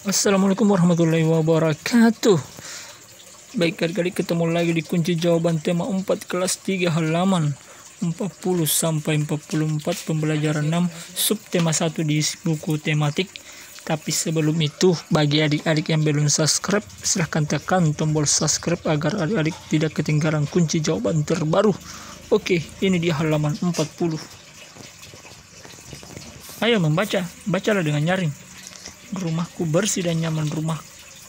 Assalamualaikum warahmatullahi wabarakatuh. Baik, adik-adik, ketemu lagi di kunci jawaban tema 4 kelas 3 halaman 40 sampai 44 pembelajaran 6 subtema 1 di buku tematik. Tapi sebelum itu, bagi adik-adik yang belum subscribe, silahkan tekan tombol subscribe agar adik-adik tidak ketinggalan kunci jawaban terbaru. Oke, ini dia halaman 40. Ayo membaca, bacalah dengan nyaring. Rumahku bersih dan nyaman. Rumah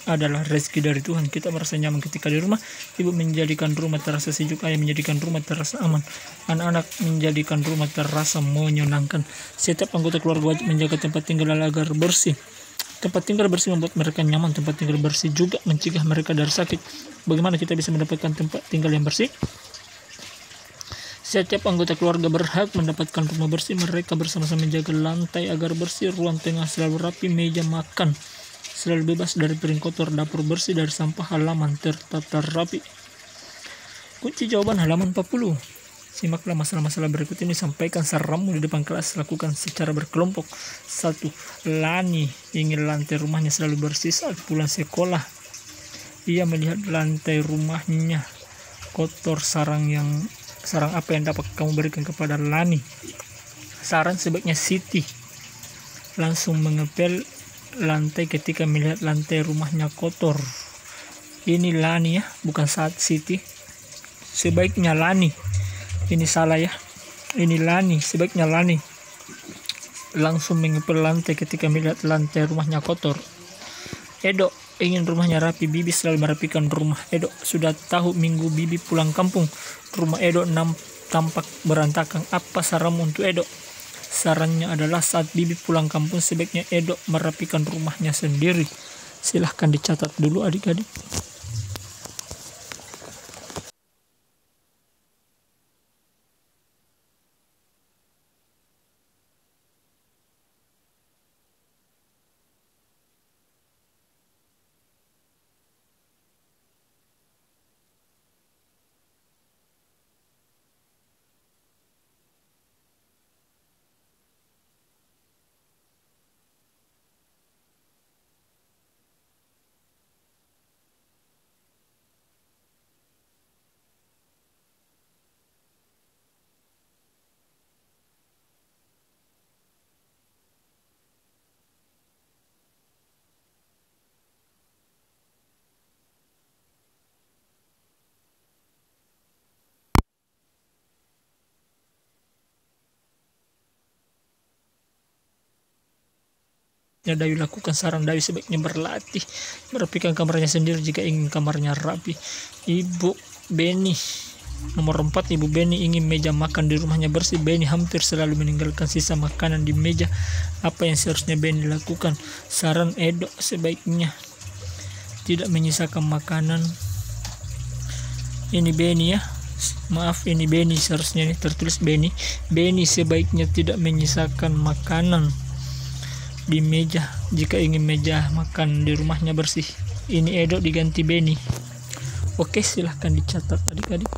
adalah rezeki dari Tuhan. Kita merasa nyaman ketika di rumah. Ibu menjadikan rumah terasa sejuk. Ayah menjadikan rumah terasa aman. Anak-anak menjadikan rumah terasa menyenangkan. Setiap anggota keluarga wajib menjaga tempat tinggal agar bersih. Tempat tinggal bersih membuat mereka nyaman. Tempat tinggal bersih juga mencegah mereka dari sakit. Bagaimana kita bisa mendapatkan tempat tinggal yang bersih? Setiap anggota keluarga berhak mendapatkan rumah bersih. Mereka bersama-sama menjaga lantai agar bersih, ruang tengah selalu rapi, meja makan selalu bebas dari piring kotor, dapur bersih dari sampah, halaman tertata rapi. Kunci jawaban halaman 40. Simaklah masalah-masalah berikut ini, sampaikan saranmu di depan kelas, lakukan secara berkelompok. 1. Lani ingin lantai rumahnya selalu bersih saat pulang sekolah. Ia melihat lantai rumahnya kotor. Saran apa yang dapat kamu berikan kepada Lani? Saran sebaiknya Siti langsung mengepel lantai ketika melihat lantai rumahnya kotor. Ini Lani ya, bukan saat Siti. Sebaiknya Lani. Ini salah ya. Ini Lani, sebaiknya Lani langsung mengepel lantai ketika melihat lantai rumahnya kotor. Edo ingin rumahnya rapi. Bibi selalu merapikan rumah Edo. Sudah tahu minggu Bibi pulang kampung, rumah Edo tampak berantakan. Apa saranmu untuk Edo? Sarannya adalah saat Bibi pulang kampung sebaiknya Edo merapikan rumahnya sendiri. Silahkan dicatat dulu adik-adik. Ya, Dayu lakukan saran Dayu sebaiknya berlatih merapikan kamarnya sendiri jika ingin kamarnya rapi. Ibu Beni nomor 4, Ibu Beni ingin meja makan di rumahnya bersih. Beni hampir selalu meninggalkan sisa makanan di meja. Apa yang seharusnya Beni lakukan? Saran Edo sebaiknya tidak menyisakan makanan. Ini Beni ya, maaf, ini Beni seharusnya ini tertulis Beni. Beni sebaiknya tidak menyisakan makanan di meja jika ingin meja makan di rumahnya bersih. Ini Edo diganti Beni. Oke, silahkan dicatat adik-adik.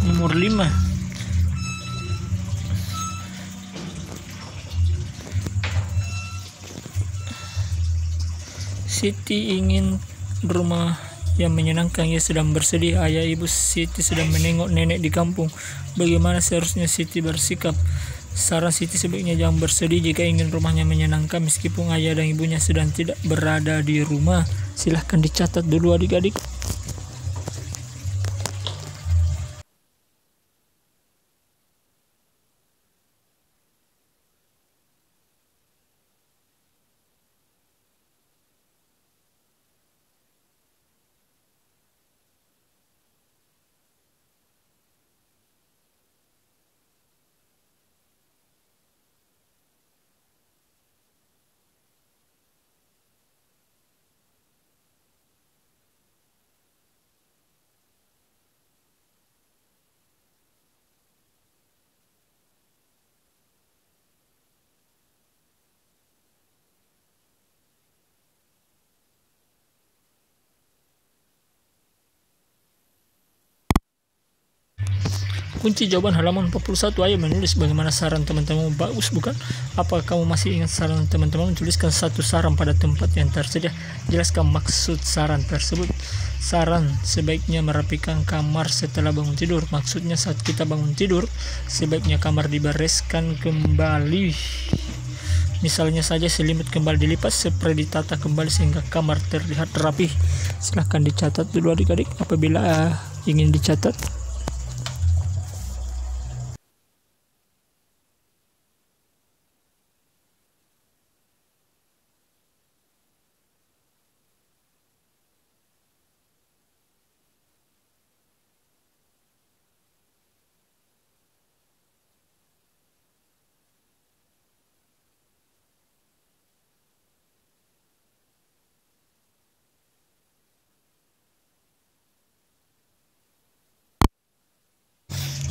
Nomor 5, Siti ingin rumah yang menyenangkan. Ia sedang bersedih. Ayah ibu Siti sedang menengok nenek di kampung. Bagaimana seharusnya Siti bersikap? Saran Siti sebaiknya jangan bersedih jika ingin rumahnya menyenangkan meskipun ayah dan ibunya sedang tidak berada di rumah. Silahkan dicatat dulu adik-adik. Kunci jawaban halaman 41. Ayo menulis bagaimana saran teman-teman. Bagus bukan? Apa kamu masih ingat saran teman-teman? Tuliskan satu saran pada tempat yang tersedia. Jelaskan maksud saran tersebut. Saran sebaiknya merapikan kamar setelah bangun tidur. Maksudnya saat kita bangun tidur, sebaiknya kamar dibereskan kembali. Misalnya saja selimut kembali dilipat, spray ditata kembali sehingga kamar terlihat rapi. Silahkan dicatat dulu adik-adik apabila ingin dicatat.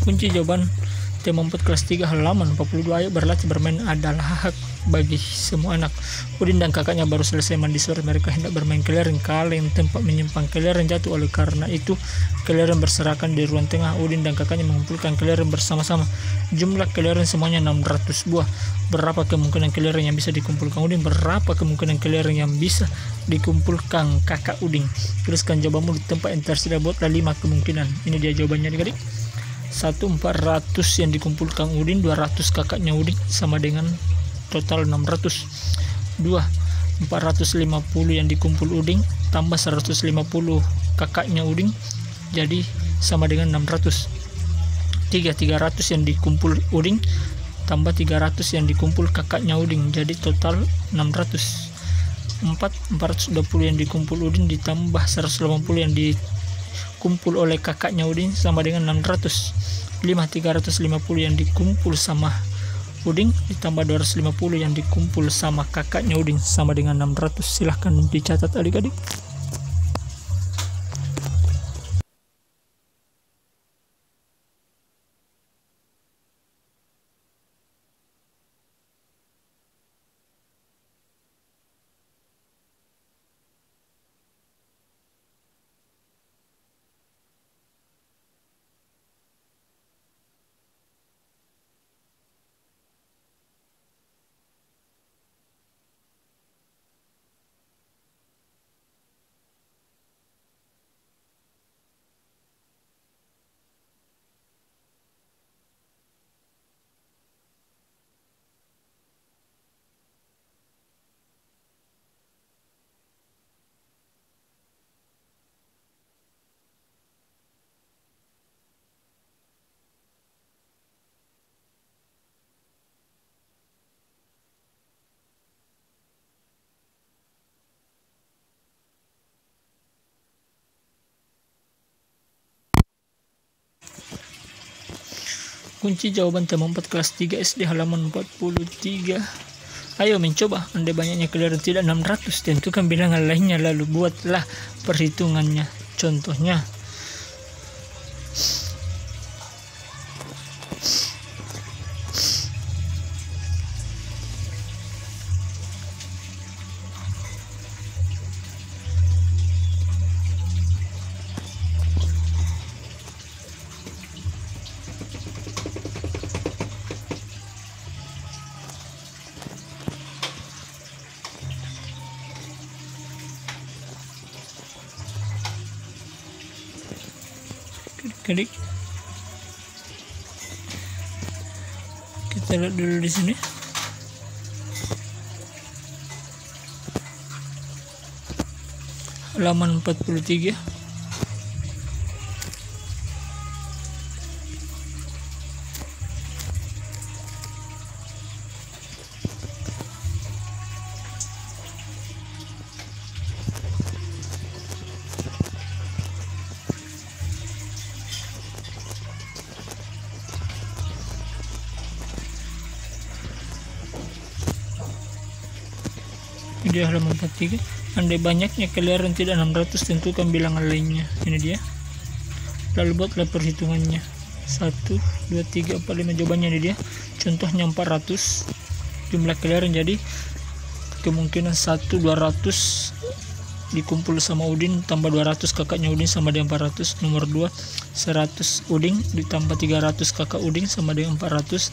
Kunci jawaban tema 4 kelas 3 halaman 42. Ayo berlatih bermain adalah hak bagi semua anak. Udin dan kakaknya baru selesai mandi sore. Mereka hendak bermain kelereng. Kaleng tempat menyimpan kelereng jatuh. Oleh karena itu kelereng berserakan di ruang tengah. Udin dan kakaknya mengumpulkan kelereng bersama-sama. Jumlah kelereng semuanya 600 buah. Berapa kemungkinan kelereng yang bisa dikumpulkan Udin? Berapa kemungkinan kelereng yang bisa dikumpulkan kakak Udin? Tuliskan jawabanmu di tempat yang tersedia. Buatlah 5 kemungkinan. Ini dia jawabannya adik-adik. 1. 400 yang dikumpulkan Udin, 200 kakaknya Udin, sama dengan total 600. 2. 450 yang dikumpul Udin tambah 150 kakaknya Udin, jadi sama dengan 600. 3. 300 yang dikumpul Udin tambah 300 yang dikumpul kakaknya Udin, jadi total 600. 4. 420 yang dikumpul Udin ditambah 180 yang dikumpul oleh kakaknya Udin sama dengan 600. 5. 350 yang dikumpul sama Udin ditambah 250 yang dikumpul sama kakaknya Udin sama dengan 600. Silahkan dicatat adik-adik. Kunci jawaban tema 4 kelas 3 SD halaman 43. Ayo mencoba. Andai banyaknya kelereng tidak 600, tentukan bilangan lainnya lalu buatlah perhitungannya. Contohnya, adik, kita lihat dulu di sini. Halaman 43. Di halaman 43. Andai banyaknya kelereng tidak 600, tentukan bilangan lainnya. Ini dia. Lalu buatlah perhitungannya. 1, 2, 3, 4, 5. Jawabannya ini dia. Contohnya 400 jumlah kelereng, jadi kemungkinan 1, 200 dikumpul sama Udin tambah 200 kakaknya Udin sama dengan 400. Nomor 2 100 Udin ditambah 300 kakak Udin sama dengan 400.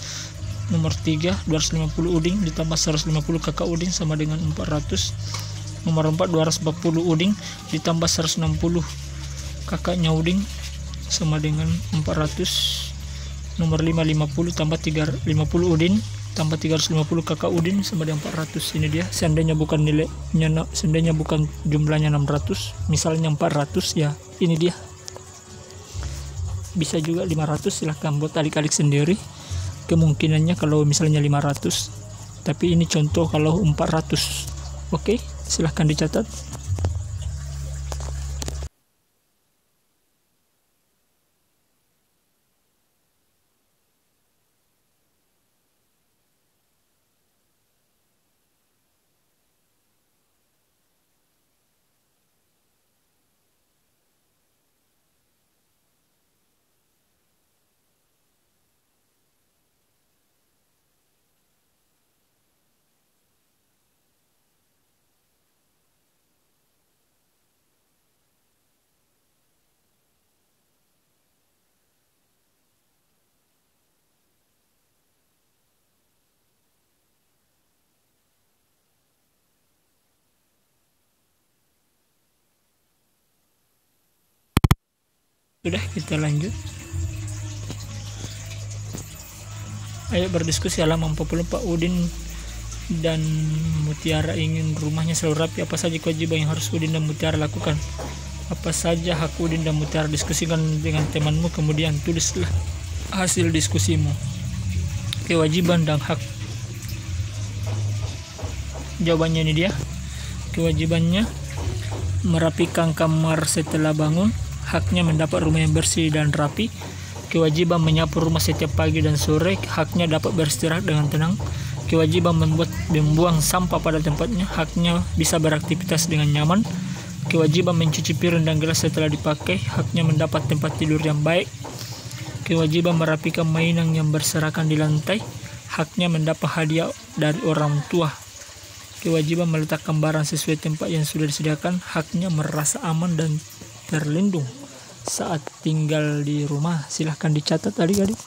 Nomor 3 250 Udin ditambah 150 kakak Udin sama dengan 400. Nomor 4 240 Udin ditambah 160 kakaknya Udin sama dengan 400. Nomor 5 50 tambah 50 Udin tambah 350 kakak Udin sama dengan 400. Ini dia, seandainya bukan nilainya, seandainya bukan jumlahnya 600, misalnya 400, ya ini dia. Bisa juga 500, silahkan buat adik-adik sendiri kemungkinannya kalau misalnya 500, tapi ini contoh kalau 400. Oke, silahkan dicatat. Sudah, kita lanjut. Ayo berdiskusi halaman 44. Udin dan Mutiara ingin rumahnya selalu rapi. Apa saja kewajiban yang harus Udin dan Mutiara lakukan? Apa saja hak Udin dan Mutiara? Diskusikan dengan temanmu, kemudian tulislah hasil diskusimu. Kewajiban dan hak. Jawabannya ini dia. Kewajibannya merapikan kamar setelah bangun. Haknya mendapat rumah yang bersih dan rapi. Kewajiban menyapu rumah setiap pagi dan sore. Haknya dapat beristirahat dengan tenang. Kewajiban membuang sampah pada tempatnya. Haknya bisa beraktivitas dengan nyaman. Kewajiban mencuci piring dan gelas setelah dipakai. Haknya mendapat tempat tidur yang baik. Kewajiban merapikan mainan yang berserakan di lantai. Haknya mendapat hadiah dari orang tua. Kewajiban meletakkan barang sesuai tempat yang sudah disediakan. Haknya merasa aman dan terlindung saat tinggal di rumah. Silahkan dicatat adik-adik.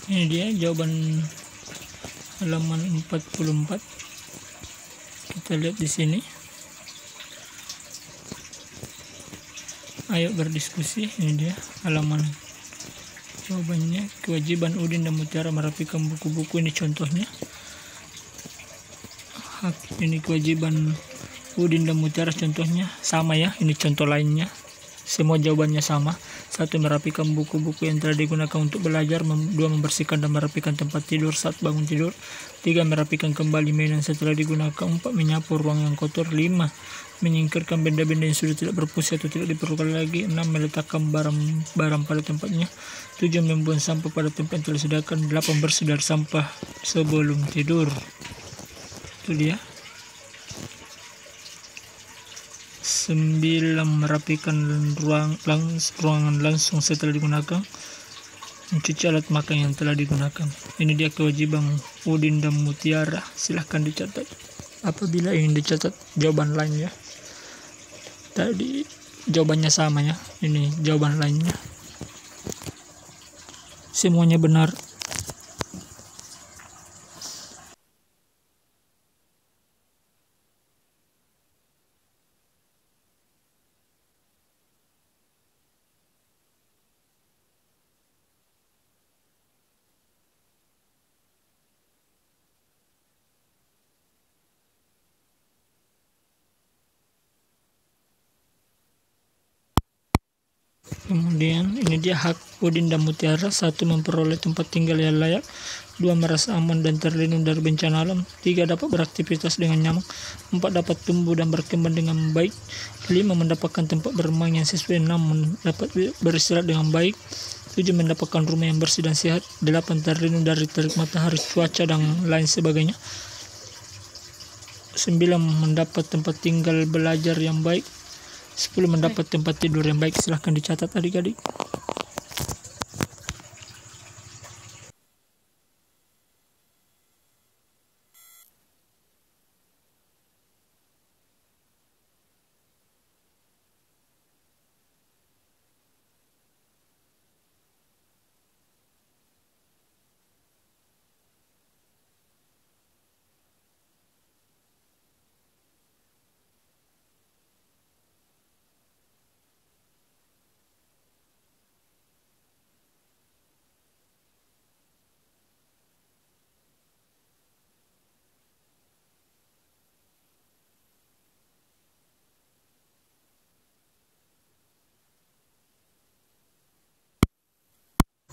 Ini dia jawaban halaman 44. Kita lihat di sini. Ayo berdiskusi. Ini dia halaman jawabannya. Kewajiban Udin dan Mutiara merapikan buku-buku. Ini contohnya. Hak, ini kewajiban Udin dan Mutiara, contohnya sama ya. Ini contoh lainnya. Semua jawabannya sama. 1. Merapikan buku-buku yang telah digunakan untuk belajar. 2. Membersihkan dan merapikan tempat tidur saat bangun tidur. 3. Merapikan kembali mainan setelah digunakan. 4. Menyapu ruang yang kotor. 5. Menyingkirkan benda-benda yang sudah tidak berfungsi atau tidak diperlukan lagi. 6. Meletakkan barang-barang pada tempatnya. 7. Membuang sampah pada tempat yang telah disediakan. 8. Bersih dari sampah sebelum tidur. Itu dia. 9. Merapikan ruangan langsung setelah digunakan. Mencuci alat makan yang telah digunakan. Ini dia kewajiban Udin dan Mutiara. Silahkan dicatat. Apabila ingin dicatat jawaban lainnya, tadi jawabannya sama ya, ini jawaban lainnya semuanya benar. Kemudian ini dia hak Udin dan Mutiara: 1. Memperoleh tempat tinggal yang layak, 2. Merasa aman dan terlindung dari bencana alam, 3. Dapat beraktivitas dengan nyaman, 4. Dapat tumbuh dan berkembang dengan baik, 5. Mendapatkan tempat bermain yang sesuai, 6. Dapat beristirahat dengan baik, 7. Mendapatkan rumah yang bersih dan sehat, 8. Terlindung dari terik matahari, cuaca, dan lain sebagainya, 9. Mendapat tempat tinggal belajar yang baik, 10. Mendapat tempat tidur yang baik. Silahkan dicatat adik-adik.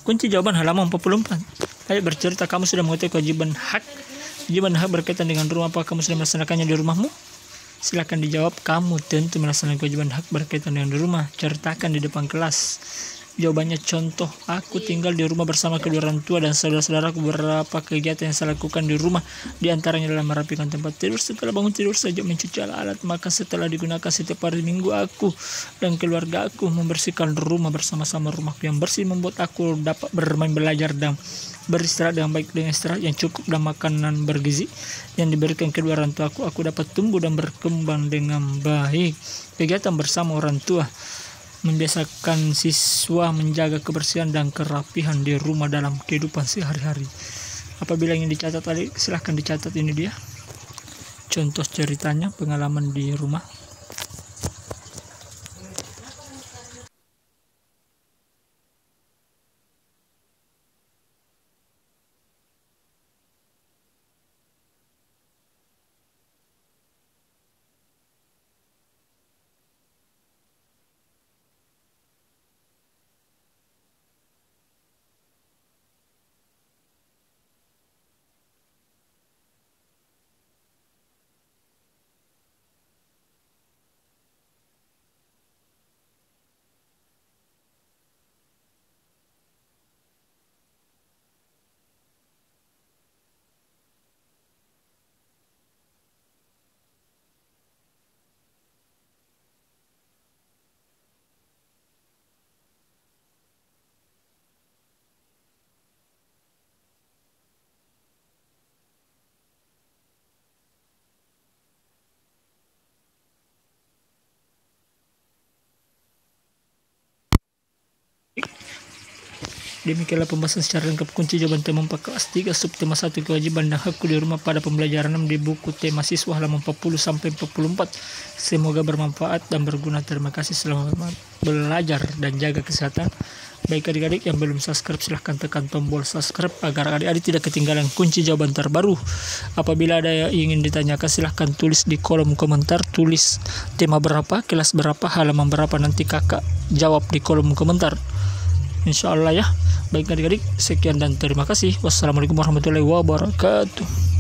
Kunci jawaban halaman 44. Ayo bercerita, kamu sudah mengetahui kewajiban hak. Kewajiban hak berkaitan dengan rumah. Apa kamu sudah melaksanakannya di rumahmu? Silakan dijawab. Kamu tentu melaksanakan kewajiban hak berkaitan dengan di rumah. Ceritakan di depan kelas. Jawabannya contoh: aku tinggal di rumah bersama kedua orang tua dan saudara-saudaraku. Beberapa kegiatan yang saya lakukan di rumah, di antaranya adalah merapikan tempat tidur. Setelah bangun tidur, saya mencuci alat-alat makan setelah digunakan setiap hari minggu. Aku dan keluarga aku membersihkan rumah bersama-sama. Rumahku yang bersih membuat aku dapat bermain, belajar, dan beristirahat dengan baik. Dengan istirahat yang cukup dan makanan bergizi yang diberikan kedua orang tua aku dapat tumbuh dan berkembang dengan baik. Kegiatan bersama orang tua membiasakan siswa menjaga kebersihan dan kerapihan di rumah dalam kehidupan sehari-hari. Apabila ingin dicatat tadi, silahkan dicatat. Ini dia contoh ceritanya, pengalaman di rumah. Demikianlah pembahasan secara lengkap kunci jawaban tema 4 kelas 3 subtema 1 kewajiban dan hakku di rumah pada pembelajaran 6 di buku tema siswa halaman 40 sampai 44. Semoga bermanfaat dan berguna. Terima kasih, selamat belajar dan jaga kesehatan. Baik adik-adik yang belum subscribe, silahkan tekan tombol subscribe agar adik-adik tidak ketinggalan kunci jawaban terbaru. Apabila ada yang ingin ditanyakan, silahkan tulis di kolom komentar, tulis tema berapa, kelas berapa, halaman berapa, nanti kakak jawab di kolom komentar, insya Allah ya. Baik adik-adik, sekian dan terima kasih. Wassalamualaikum warahmatullahi wabarakatuh.